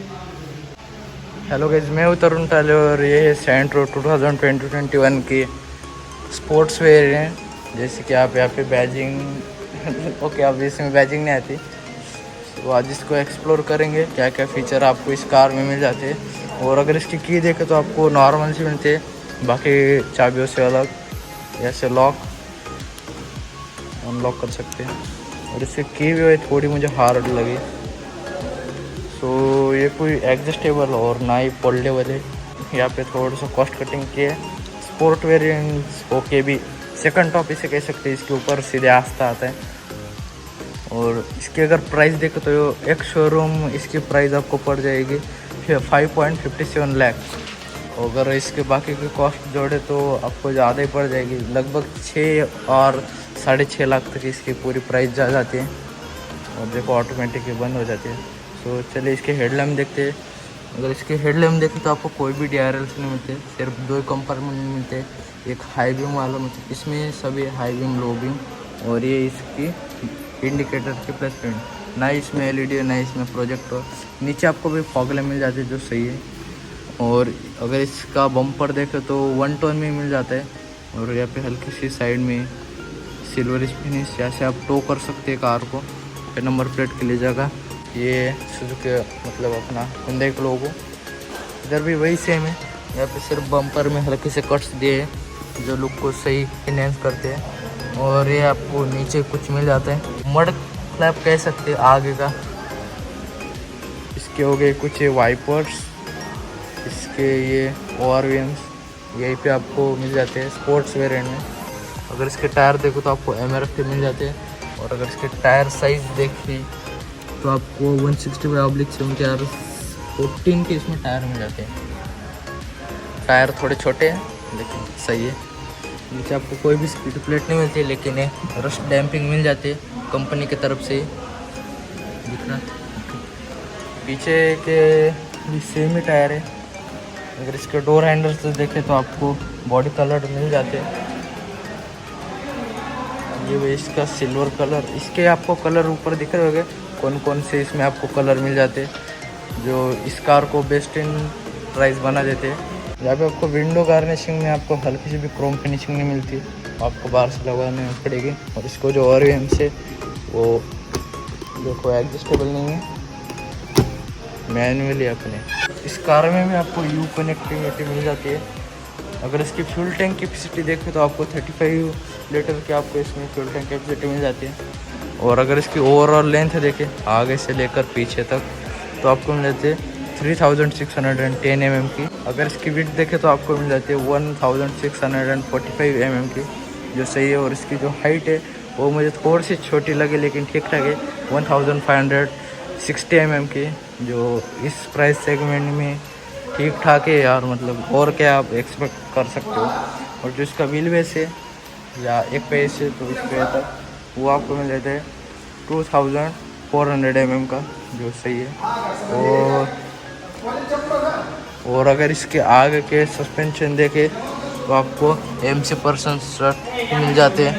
Hello guys, मैं हूं तरुण टाले और ये है सेंट्रो 2020-21 की स्पोर्ट्स वेयर हैं। जैसे कि आप यहाँ पे बैजिंग ओके, अब इसमें बैजिंग नहीं आती, तो आज इसको एक्सप्लोर करेंगे क्या क्या फ़ीचर आपको इस कार में मिल जाते हैं। और अगर इसकी की देखें तो आपको नॉर्मल से मिलते हैं, बाकी चाबियों से अलग। ऐसे लॉक अनलॉक कर सकते हैं, और इसकी की भी थोड़ी मुझे हार्ड लगी। तो ये कोई एडजस्टेबल और ना ही फोल्डेबल है। यहाँ पे थोड़ा सा कॉस्ट कटिंग किया है। स्पोर्ट वेरिएंट्स ओके भी सेकंड टॉप इसे कह सकते हैं, इसके ऊपर सीधे आस्था आता है। और इसकी अगर प्राइस देखें तो एक शोरूम इसकी प्राइस आपको पड़ जाएगी 5.57 लाख। अगर इसके बाकी की कॉस्ट जोड़े तो आपको ज़्यादा ही पड़ जाएगी, लगभग 6 और 6.5 लाख तक इसकी पूरी प्राइस जा जाती है। और देखो ऑटोमेटिक बंद हो जाती है। तो चलिए इसके हेडलैम्प देखते हैं। अगर इसके हेडलैम्प देखें तो आपको कोई भी DRLs नहीं मिलते, सिर्फ 2 कंपार्टमेंट मिलते हैं। एक हाई बीम वाला मिलता है, इसमें सभी हाई बीम लो बीम, और ये इसकी इंडिकेटर के प्लस पॉइंट, ना इसमें LED ना इसमें प्रोजेक्टर। नीचे आपको भी फॉग लैम्प मिल जाते हैं जो सही है। और अगर इसका बम्पर देखें तो 1 टोन में मिल जाता है, और यहाँ पे हल्की सी साइड में सिल्वर फिनिश, जैसे आप टो कर सकते हैं कार को। नंबर प्लेट के लिए जगह, ये सुजुकी मतलब अपना हुंडई का लोगो, इधर भी वही सेम है। यहाँ पे सिर्फ बम्पर में हल्के से कट्स दिए हैं जो लुक को सही इनहेंस करते हैं। और ये आपको नीचे कुछ मिल जाता है, मड फ्लैप कह सकते हैं आगे का। इसके हो गए कुछ वाइपर्स, इसके ये ORVMs यहीं पे आपको मिल जाते हैं स्पोर्ट्स वेरिएंट में। अगर इसके टायर देखो तो आपको MRF के मिल जाते हैं। और अगर इसके टायर साइज़ देखिए तो आपको 160/74 14 के इसमें टायर मिल जाते हैं। टायर थोड़े छोटे हैं लेकिन सही है। नीचे आपको कोई भी स्पीड प्लेट नहीं मिलती, लेकिन रस्ट डैम्पिंग मिल जाती है कंपनी की तरफ से। दिखना पीछे के भी सेम ही टायर है। अगर इसके डोर हैंडल्स देखें तो आपको बॉडी कलर मिल जाते हैं। ये भी इसका सिल्वर कलर, इसके आपको कलर ऊपर दिख रहे होंगे कौन कौन से इसमें आपको कलर मिल जाते हैं जो इस कार को बेस्ट इन प्राइस बना देते हैं। यहाँ पे आपको विंडो गार्निशिंग में आपको हल्की सी भी क्रोम फिनिशिंग नहीं मिलती, आपको बाहर से लगाने पड़ेगी। और इसको जो ORVM से वो देखो एडजस्टेबल नहीं है, मैनुअली अपने। इस कार में भी आपको U कनेक्टिविटी मिल जाती है। अगर इसकी फ्यूल टैंक कैपेसिटी देखें तो आपको 35 लीटर की आपको इसमें फ्यूल टैंक कैपेसिटी मिल जाती है। और अगर इसकी ओवरऑल लेंथ देखें आगे से लेकर पीछे तक तो आपको मिल जाती है 3610 mm की। अगर इसकी विड्थ देखें तो आपको मिल जाती है 1645 mm की, जो सही है। और इसकी जो हाइट है वो मुझे थोड़ी सी छोटी लगी लेकिन ठीक ठाक है, 1560 mm की, जो इस प्राइस सेगमेंट में ठीक ठाक है यार। मतलब और क्या आप एक्सपेक्ट कर सकते हो। और जो इसका व्हील बेस है या एक पैसे तो इस पे तक वो आपको मिल जाता है 2400 mm का, जो सही है। और अगर इसके आगे के सस्पेंशन देखें तो आपको MC% स्ट्रट मिल जाते हैं।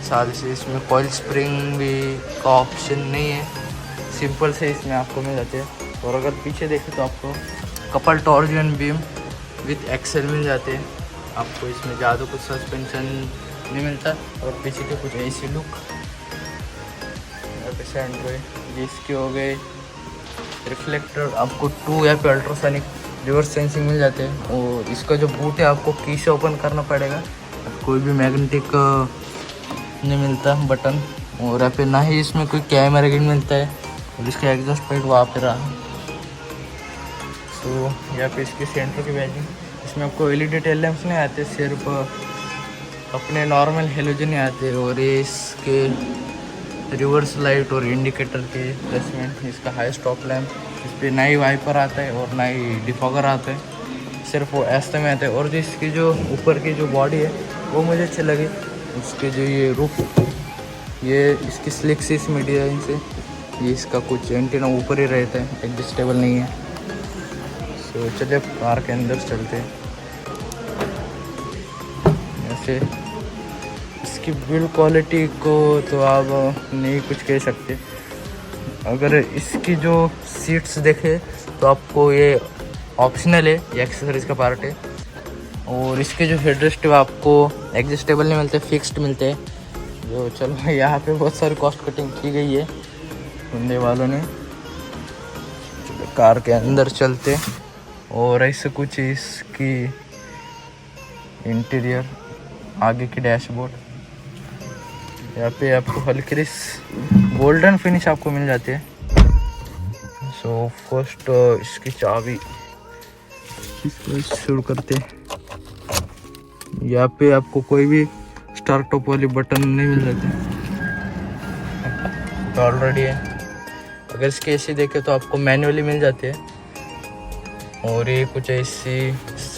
साथ ही इसमें कॉइल स्प्रिंग भी का ऑप्शन नहीं है, सिंपल से इसमें आपको मिल जाते हैं। और अगर पीछे देखें तो आपको couple torsion beam with axle मिल जाते हैं। आपको इसमें ज़्यादा कुछ सस्पेंशन नहीं मिलता। और पीछे के कुछ ऐसी लुक ये इसके हो गए। रिफ्लेक्टर आपको 2 यहाँ पे अल्ट्रासोनिक रिवर्स सेंसिंग मिल जाते हैं। और इसका जो बूट है आपको की से ओपन करना पड़ेगा, कोई भी मैग्नेटिक नहीं मिलता बटन। और यहाँ पे ना ही इसमें कोई कैमरा भी मिलता है। और इसका एग्जॉस्ट पाइप वहाँ पे रहा। तो यहाँ पे इसकी सेंटर की बैजिंग, इसमें आपको LED टेल लैंप्स नहीं आते, सिर्फ अपने नॉर्मल हेलोजन ही आते। और ये इसके रिवर्स लाइट और इंडिकेटर के प्लेसमेंट, इसका हाई स्टॉप लैम्प, इस पर ना ही वाइपर आता है और ना ही डिफॉगर आता है, सिर्फ वो ऐसे में आता है। और जो इसकी जो ऊपर की जो बॉडी है वो मुझे अच्छी लगी। उसके जो ये रूफ, ये इसकी स्लिक सी इसमें डिजाइन से, ये इसका कुछ एंटीना ऊपर ही रहता है, एडजस्टेबल नहीं है। तो चलिए कार के अंदर चलते हैं। ऐसे इसकी बिल्ड क्वालिटी को तो आप नहीं कुछ कह सकते, अगर इसकी जो सीट्स देखे तो आपको ये ऑप्शनल है, ये एक्सेसरीज का पार्ट है। और इसके जो हेडरेस्ट है आपको एडजस्टेबल नहीं मिलते, फिक्स्ड मिलते हैं। जो चलो यहाँ पे बहुत सारी कॉस्ट कटिंग की गई है बंदे वालों ने। कार के अंदर चलते और ऐसे कुछ इसकी इंटीरियर, आगे की डैशबोर्ड, यहाँ पे आपको हल्की गोल्डन फिनिश आपको मिल जाती है। सो फर्स्ट इसकी चाबी इसको शुरू करते। यहाँ पे आपको कोई भी स्टार्ट टॉप वाली बटन नहीं मिल जाती तो ऑलरेडी है। अगर इसके एसी देखे तो आपको मैन्युअली मिल जाते हैं और ये कुछ ऐसी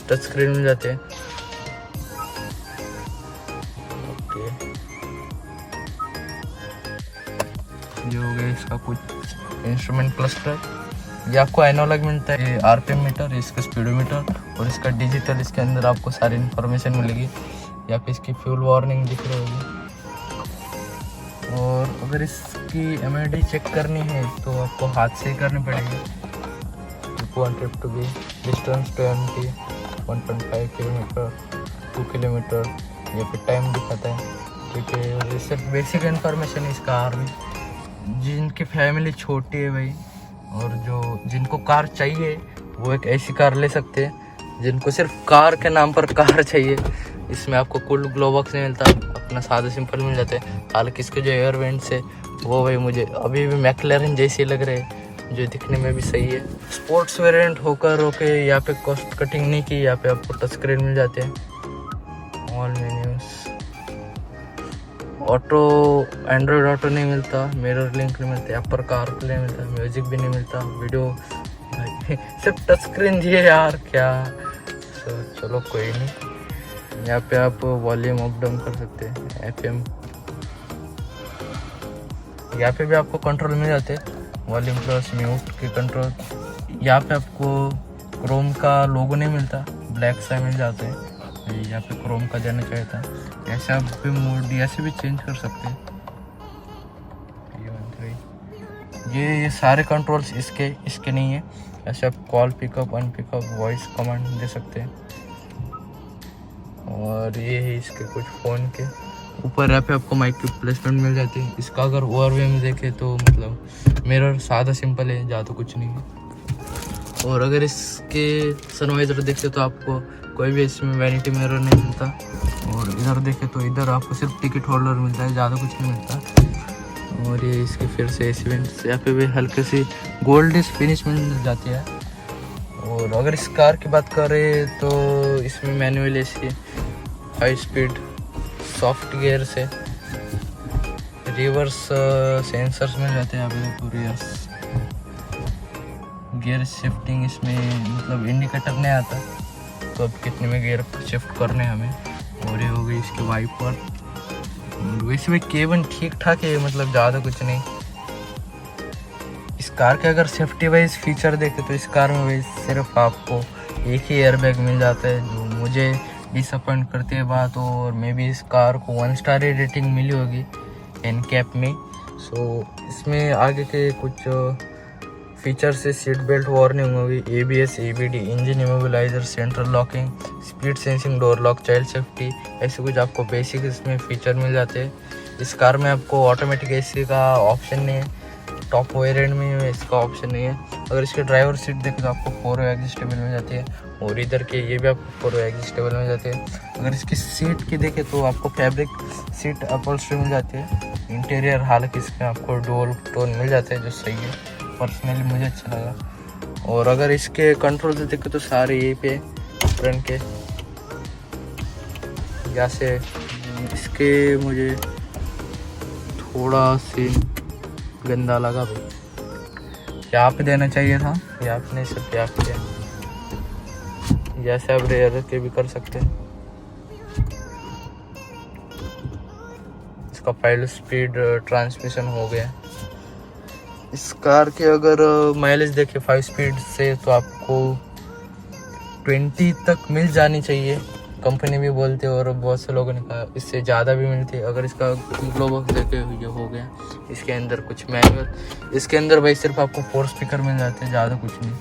टच स्क्रीन मिल जाते हैं। ओके, ये हो गया इसका कुछ इंस्ट्रूमेंट क्लस्टर। ये आपको एनालॉग मिलता है, ये आरपीएम मीटर, इसका स्पीडोमीटर और इसका डिजिटल। इसके अंदर आपको सारी इन्फॉर्मेशन मिलेगी। यहाँ पे इसकी फ्यूल वार्निंग दिख रही होगी। और अगर इसकी एमआईडी चेक करनी है तो आपको हाथ से ही करनी पड़ेगी। Trip to be distance 20, 1.5 kilometre, 2 kilometre. यहाँ पे टाइम दिखाता है, ठीक है। और ये सिर्फ बेसिक इन्फॉर्मेशन है इस कार में। जिनकी फैमिली छोटी है भाई और जो जिनको कार चाहिए वो एक ऐसी कार ले सकते हैं। जिनको सिर्फ कार के नाम पर कार चाहिए, इसमें आपको कूल ग्लो बॉक्स नहीं मिलता, अपना सादा सिंपल मिल जाते हैं। हालांकि इसके जो एयर वेंट्स है वो भाई मुझे अभी भी मैकलैरेन जैसे लग रहे हैं, जो दिखने में भी सही है। स्पोर्ट्स वेरिएंट होकर ओके, यहाँ पे कॉस्ट कटिंग नहीं की। यहाँ पे आपको टच स्क्रीन मिल जाते हैं, all menus, auto, Android auto नहीं मिलता, मिरर लिंक नहीं मिलता, अपर कार प्ले नहीं मिलता, म्यूजिक भी नहीं मिलता, वीडियो सिर्फ टच स्क्रीन दिए यार क्या। चलो कोई नहीं। यहाँ पे आप वॉल्यूम अप डाउन कर सकते हैं, एफएम। यहाँ पे भी आपको कंट्रोल मिल जाते हैं, वॉल्यूम प्लस म्यूट के कंट्रोल। यहाँ पे आपको क्रोम का लोगो नहीं मिलता, ब्लैक सा मिल जाते हैं। यहाँ पे क्रोम का जाना चाहिए था। ऐसे आप भी मोड ऐसे भी चेंज कर सकते हैं। ये सारे कंट्रोल्स इसके नहीं है। ऐसे आप कॉल पिकअप, अनपिकअप, वॉइस कमांड दे सकते हैं। और ये है इसके कुछ फ़ोन के ऊपर। यहाँ पे आपको माइक की प्लेसमेंट मिल जाती है। इसका अगर ओवरव्यू में देखे तो मतलब मिरर सादा सिंपल है, ज़्यादा कुछ नहीं है। और अगर इसके सनवाइजर देखे तो आपको कोई भी इसमें वैनिटी मिरर नहीं मिलता। और इधर देखे तो इधर आपको सिर्फ टिकट होल्डर मिलता है, ज़्यादा कुछ नहीं मिलता। और ये इसके फिर से एसी वेंट्स, यहाँ पे भी हल्की सी गोल्डिश फिनिश मिल जाती है। और अगर इस कार की बात करें तो इसमें manual AC, high speed, soft gear से, रिवर्स सेंसर्स मिल जाते हैं। यहाँ पे रिवर्स गियर शिफ्टिंग, इसमें मतलब इंडिकेटर नहीं आता तो अब कितने में गियर शिफ्ट करने हमें। और ये हो गई इसके वाइपर। वैसे भी केबिन ठीक ठाक है, मतलब ज़्यादा कुछ नहीं। इस कार के अगर सेफ्टी वाइज फीचर देखें तो इस कार में भाई सिर्फ आपको एक ही एयरबैग मिल जाता है, जो मुझे डिसअपॉइंट करती है बात। और मे भी इस कार को 1 स्टार रेटिंग मिली होगी एनकैप में। सो इसमें आगे के कुछ फीचर से सीट बेल्ट वार्निंग होगी, ABS, ABD, engine immobiliser, central locking, speed sensing, door lock, child safety, ऐसे कुछ आपको बेसिक इसमें फीचर मिल जाते हैं। इस कार में आपको ऑटोमेटिक एसी का ऑप्शन नहीं है, टॉप वेरिएंट में इसका ऑप्शन नहीं है। अगर इसके ड्राइवर सीट देखें तो आपको 4 एडजस्टेबल मिल जाती है। और इधर के ये भी आपको 4 एडजस्टेबल मिल जाते हैं। अगर इसकी सीट की देखें तो आपको फैब्रिक सीट अपहोल्स्ट्री मिल जाती है। इंटीरियर हालांकि इसमें आपको डुअल टोन मिल जाता है, जो सही है, पर्सनली मुझे अच्छा लगा। और अगर इसके कंट्रोल से देखें तो सारे यहीं पे फ्रंट के, यहाँ से इसके मुझे थोड़ा सी गंदा लगा भाई, यहाँ पे देना चाहिए था, यहाँ पे नहीं, सिर्फ यहाँ पे। जैसे आप रेयर के भी कर सकते हैं। इसका 5 स्पीड ट्रांसमिशन हो गया। इस कार के अगर माइलेज देखें 5 स्पीड से तो आपको 20 तक मिल जानी चाहिए। कंपनी भी बोलती है और बहुत से लोगों ने कहा इससे ज़्यादा भी मिलती है। अगर इसका ग्लो बॉक्स देखे ये हो गया, इसके अंदर कुछ मैनुअल, इसके अंदर भाई सिर्फ आपको 4 स्पीकर मिल जाते हैं, ज़्यादा कुछ नहीं,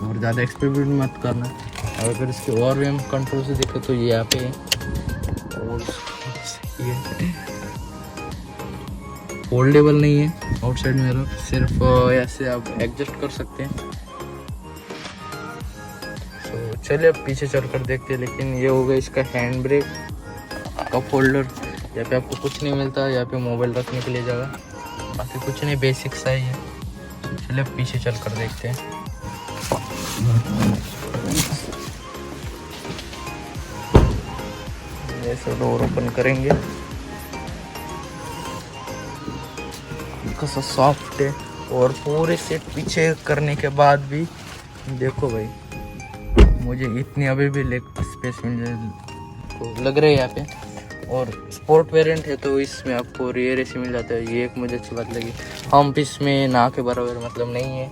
और ज़्यादा एक्सपेरिमेंट मत करना। और अगर इसके और भी हम कंट्रोल से देखें तो ये यहाँ पे और ये फोल्डेबल नहीं है, आउटसाइड मिरर, सिर्फ ऐसे आप एडजस्ट कर सकते हैं। तो चलिए अब पीछे चलकर देखते हैं। लेकिन ये हो गया इसका हैंड ब्रेक का फोल्डर, यहाँ पे आपको कुछ नहीं मिलता, यहाँ पे मोबाइल रखने के लिए जगह, बाकी कुछ नहीं, बेसिक सा ही है। चलिए अब पीछे चलकर देखते हैं। ऐसे डोर ओपन करेंगे, कैसा सॉफ्ट है, और पूरे सेट पीछे करने के बाद भी देखो भाई मुझे इतनी अभी भी लेग स्पेस मिल तो लग रहा है यहाँ पे। और स्पोर्ट वेरिएंट है तो इसमें आपको रियर एसी मिल जाता है, ये एक मुझे अच्छी बात लगी। हम्प इसमें ना के बराबर मतलब नहीं है,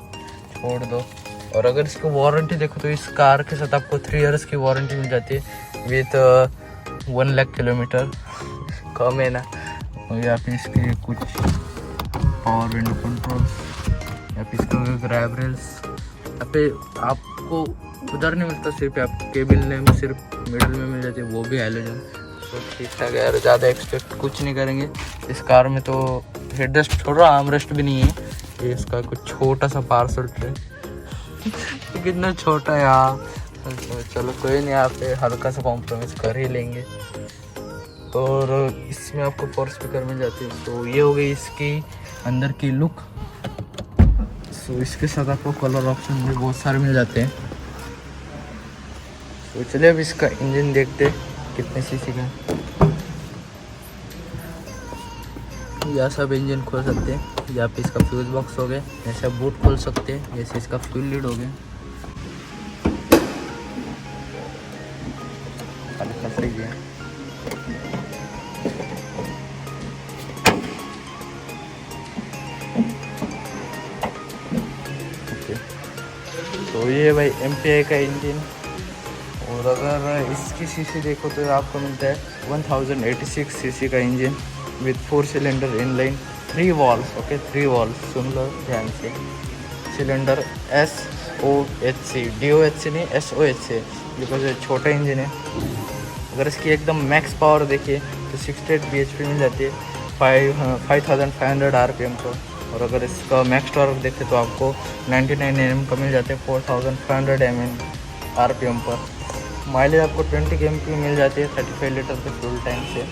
छोड़ दो। और अगर इसकी वारंटी देखो तो इस कार के साथ आपको 3 इयर्स की वारंटी मिल जाती है विथ 1 लाख किलोमीटर, कम है ना। और यहाँ पे इसके कुछ पावर विंडो कंट्रोल, यहाँ पे इसका ग्रैब रेल्स, यहाँ पे आपको उधर नहीं मिलता, सिर्फ आपको केबिन लैम्प सिर्फ मिडल में मिल जाती है, वो भी हैलोजन। तो ठीक ठाक है यार, ज़्यादा एक्सपेक्ट कुछ नहीं करेंगे इस कार में। तो हेडरेस्ट छोड़ रहा, आर्मरेस्ट भी नहीं है, ये इसका कुछ छोटा सा पार्सल ट्रे कितना छोटा है यार। तो चलो कोई नहीं, यहाँ पे हल्का सा कॉम्प्रोमाइज़ कर ही लेंगे। और इसमें आपको 4 स्पीकर मिल जाते हैं। तो ये हो गई इसकी अंदर की लुक। सो इसके साथ आपको कलर ऑप्शन भी बहुत सारे मिल जाते हैं। तो चलिए अब इसका इंजन देखते कितने सीसी का है। यह सब इंजन खोल सकते हैं, यहाँ पे इसका फ्यूज बॉक्स हो गया, जैसे आप बूट खोल सकते हैं, जैसे इसका फ्यूल लीड हो गया। हल्का सही है। ओके, तो ये भाई MPI का इंजन। और अगर इसकी सीसी देखो तो आपको मिलता है 1086 सीसी का engine with 4 cylinder inline, 3 valves. Okay, 3 valves, सुन लो ध्यान से। सिलेंडर SOHC, DOHC नहीं SOHC, बिकॉज ये छोटा इंजन है। अगर इसकी एकदम मैक्स पावर देखिए तो 68 bhp मिल जाती है 5500 RPM को। और अगर इसका मैक्स टॉर्क देखें तो आपको 99 Nm का मिल जाता है 4500 RPM पर। माइलेज आपको 20 km मिल जाती है 35 लीटर के फ्यूल टैंक से।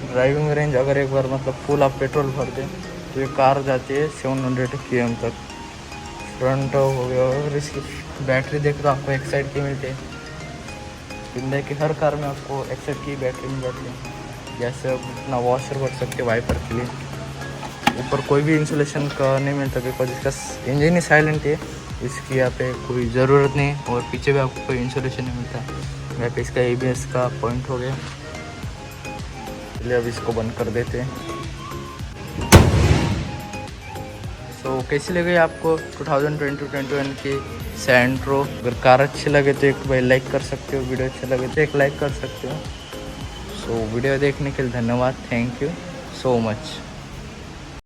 ड्राइविंग रेंज अगर एक बार मतलब फुल आप पेट्रोल भर दें तो ये कार जाती है 700 km तक। फ्रंट हो गया। और इसकी बैटरी देख तो आपको एक साइड की मिलती है, इंडिया की हर कार में आपको एक साइड की बैटरी मिल जाती है। जैसे आप अपना वॉशर भर सकते वाइपर के लिए। ऊपर कोई भी इंसुलेशन का नहीं मिलता बिकॉज इसका इंजन ही साइलेंट है, इसकी यहाँ पे कोई ज़रूरत नहीं। और पीछे भी आपको कोई इंसुलेशन नहीं मिलता। यहाँ पे इसका ABS का पॉइंट हो गया। चलिए अब इसको बंद कर देते हैं। तो कैसी लगी आपको 2020-21 की सैंट्रो? अगर कार अच्छी लगे तो एक भाई लाइक कर सकते हो, वीडियो अच्छा लगे तो एक लाइक कर सकते हो। सो वीडियो देखने के लिए धन्यवाद, थैंक यू सो मच।